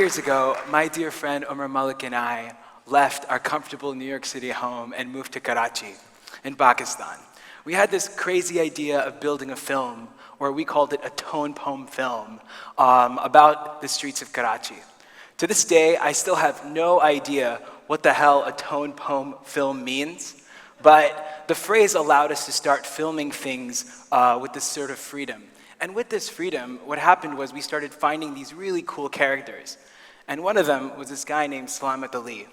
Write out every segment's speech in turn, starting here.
years ago, my dear friend Omar Malik and I left our comfortable New York City home and moved to Karachi in Pakistan. We had this crazy idea of building a film, or we called it a tone poem film, about the streets of Karachi. To this day, I still have no idea what the hell a tone poem film means, but the phrase allowed us to start filming things with this sort of freedom. And with this freedom, what happened was we started finding these really cool characters. And one of them was this guy named Slamat Ali.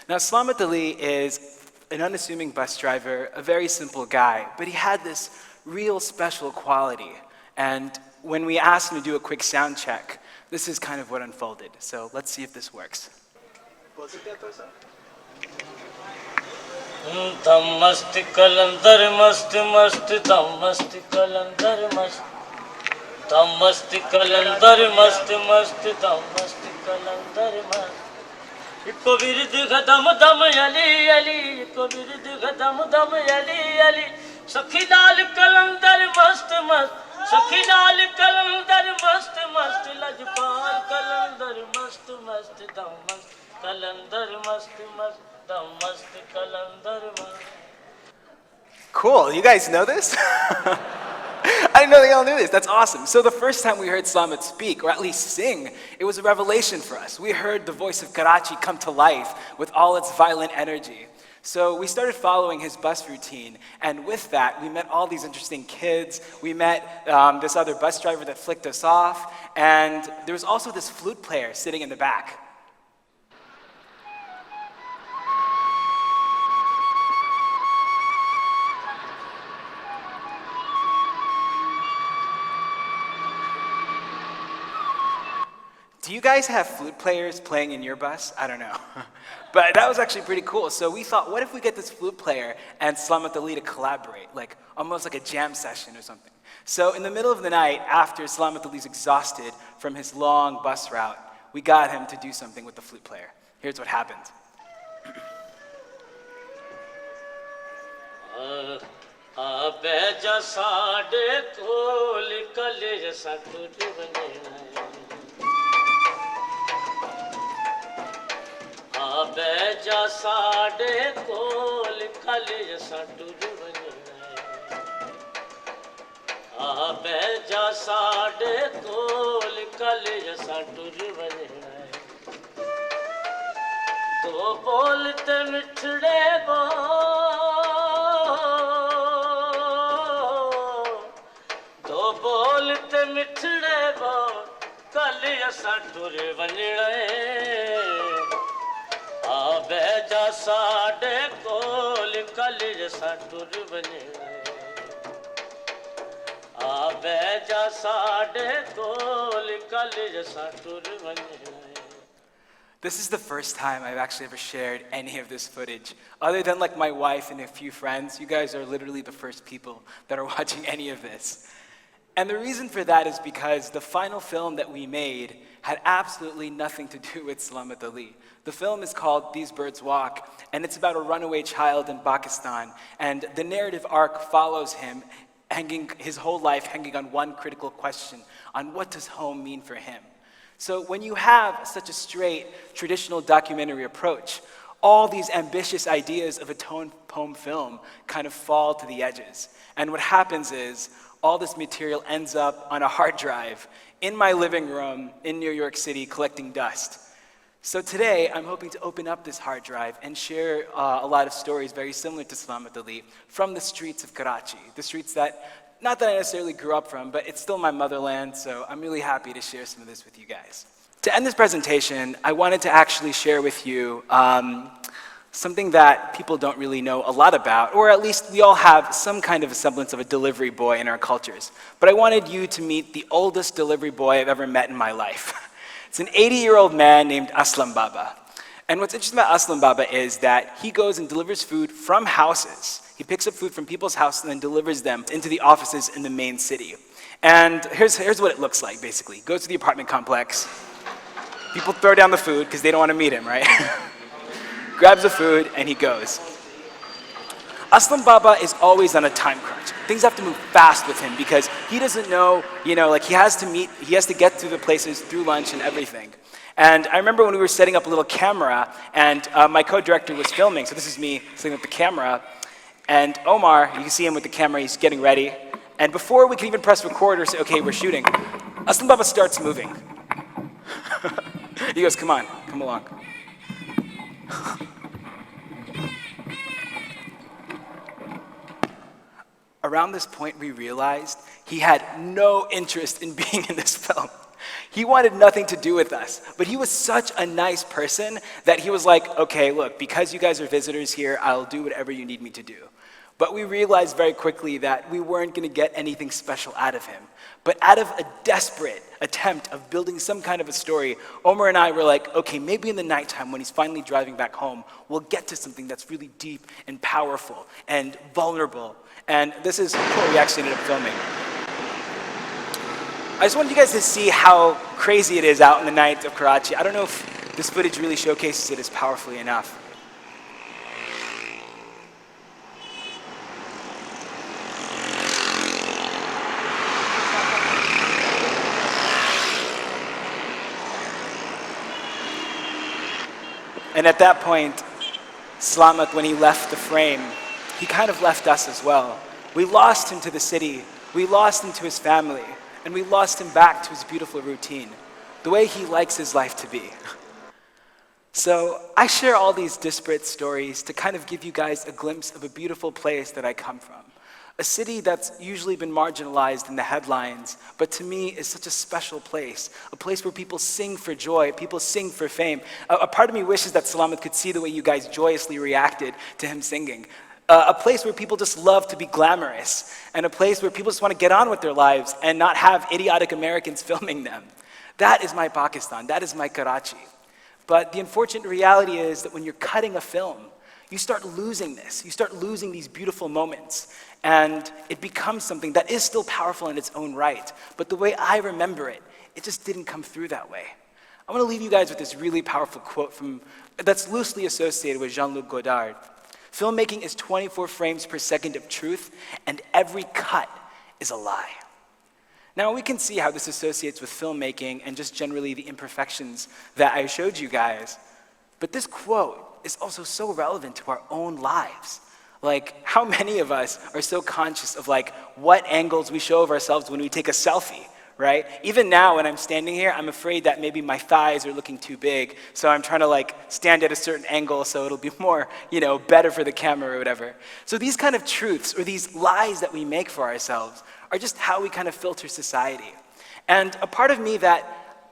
Now, Slamat Ali is an unassuming bus driver, a very simple guy, but he had this real special quality. And when we asked him to do a quick sound check, this is kind of what unfolded. So let's see if this works. Dam masti kalandar mast mast dam masti kalandar mast dam masti kalandar mast mast dam masti kalandar mast ikko vird gadam dam ali ali ikko vird gadam dam ali ali sakhi lal kalandar mast mast sakhi lal kalandar mast mast lajpal kalandar mast mast dam mast kalandar mast mast. Cool, you guys know this? I didn't know they all knew this, that's awesome. So the first time we heard Slamat speak, or at least sing, it was a revelation for us. We heard the voice of Karachi come to life with all its violent energy. So we started following his bus routine, and with that, we met all these interesting kids. We met this other bus driver that flicked us off, and there was also this flute player sitting in the back. Do you guys have flute players playing in your bus? I don't know. But that was actually pretty cool. So we thought, what if we get this flute player and Slamat Ali to collaborate, like almost like a jam session or something. So in the middle of the night, after Slamat Ali's exhausted from his long bus route, we got him to do something with the flute player. Here's what happened. Beja sade kol kale satur vajna beja sade kol kale satur vajna do bolte mithde bo do bolte mithde bo kale satur vajna beja sade kol kale satur vajna beja sade kol kale satur vajna. This is the first time I've actually ever shared any of this footage. Other than like my wife and a few friends, you guys are literally the first people that are watching any of this. And the reason for that is because the final film that we made had absolutely nothing to do with Slamat Ali. The film is called These Birds Walk, and it's about a runaway child in Pakistan. And the narrative arc follows him, his whole life hanging on one critical question, on what does home mean for him. So when you have such a straight, traditional documentary approach, all these ambitious ideas of a tone poem film kind of fall to the edges. And what happens is, all this material ends up on a hard drive in my living room in New York City collecting dust. So today, I'm hoping to open up this hard drive and share a lot of stories very similar to Slamat Ali from the streets of Karachi, the streets that, not that I necessarily grew up from, but it's still my motherland, so I'm really happy to share some of this with you guys. To end this presentation, I wanted to actually share with you something that people don't really know a lot about, or at least we all have some kind of a semblance of a delivery boy in our cultures. But I wanted you to meet the oldest delivery boy I've ever met in my life. It's an 80-year-old man named Aslam Baba. And what's interesting about Aslam Baba is that he goes and delivers food from houses. He picks up food from people's houses and then delivers them into the offices in the main city. And here's what it looks like, basically. He goes to the apartment complex. People throw down the food because they don't want to meet him, right? Grabs the food, and he goes. Aslam Baba is always on a time crunch. Things have to move fast with him because he doesn't know, like he has to get to the places through lunch and everything. And I remember when we were setting up a little camera, and my co-director was filming, so this is me setting up the camera, and Omar, you can see him with the camera, he's getting ready, and before we can even press record or say, okay, we're shooting, Aslam Baba starts moving. He goes, come on, come along. Around this point, we realized he had no interest in being in this film. He wanted nothing to do with us, but he was such a nice person that he was like, okay, look, because you guys are visitors here, I'll do whatever you need me to do. But we realized very quickly that we weren't going to get anything special out of him. But out of a desperate attempt of building some kind of a story, Omar and I were like, okay, maybe in the nighttime when he's finally driving back home, we'll get to something that's really deep and powerful and vulnerable. And this is what we actually ended up filming. I just wanted you guys to see how crazy it is out in the night of Karachi. I don't know if this footage really showcases it as powerfully enough. And at that point, Slamat, when he left the frame, he kind of left us as well. We lost him to the city, we lost him to his family, and we lost him back to his beautiful routine, the way he likes his life to be. So I share all these disparate stories to kind of give you guys a glimpse of a beautiful place that I come from. A city that's usually been marginalized in the headlines, but to me is such a special place. A place where people sing for joy, people sing for fame. A part of me wishes that Salamat could see the way you guys joyously reacted to him singing. A place where people just love to be glamorous, and a place where people just want to get on with their lives and not have idiotic Americans filming them. That is my Pakistan, that is my Karachi. But the unfortunate reality is that when you're cutting a film, you start losing this. You start losing these beautiful moments. And it becomes something that is still powerful in its own right. But the way I remember it, it just didn't come through that way. I want to leave you guys with this really powerful quote that's loosely associated with Jean-Luc Godard. Filmmaking is 24 frames per second of truth, and every cut is a lie. Now, we can see how this associates with filmmaking and just generally the imperfections that I showed you guys. But this quote is also so relevant to our own lives. Like, how many of us are so conscious of like what angles we show of ourselves when we take a selfie, right? Even now when I'm standing here, I'm afraid that maybe my thighs are looking too big, so I'm trying to like stand at a certain angle so it'll be more, better for the camera or whatever. So these kind of truths or these lies that we make for ourselves are just how we kind of filter society. And a part of me that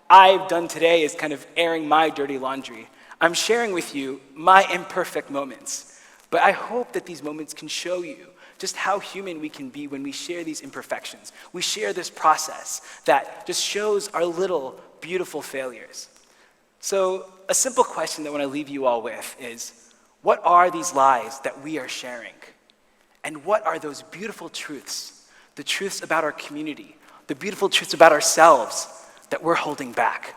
I've done today is kind of airing my dirty laundry. I'm sharing with you my imperfect moments. But I hope that these moments can show you just how human we can be when we share these imperfections. We share this process that just shows our little beautiful failures. So a simple question that I want to leave you all with is, what are these lies that we are sharing? And what are those beautiful truths, the truths about our community, the beautiful truths about ourselves that we're holding back?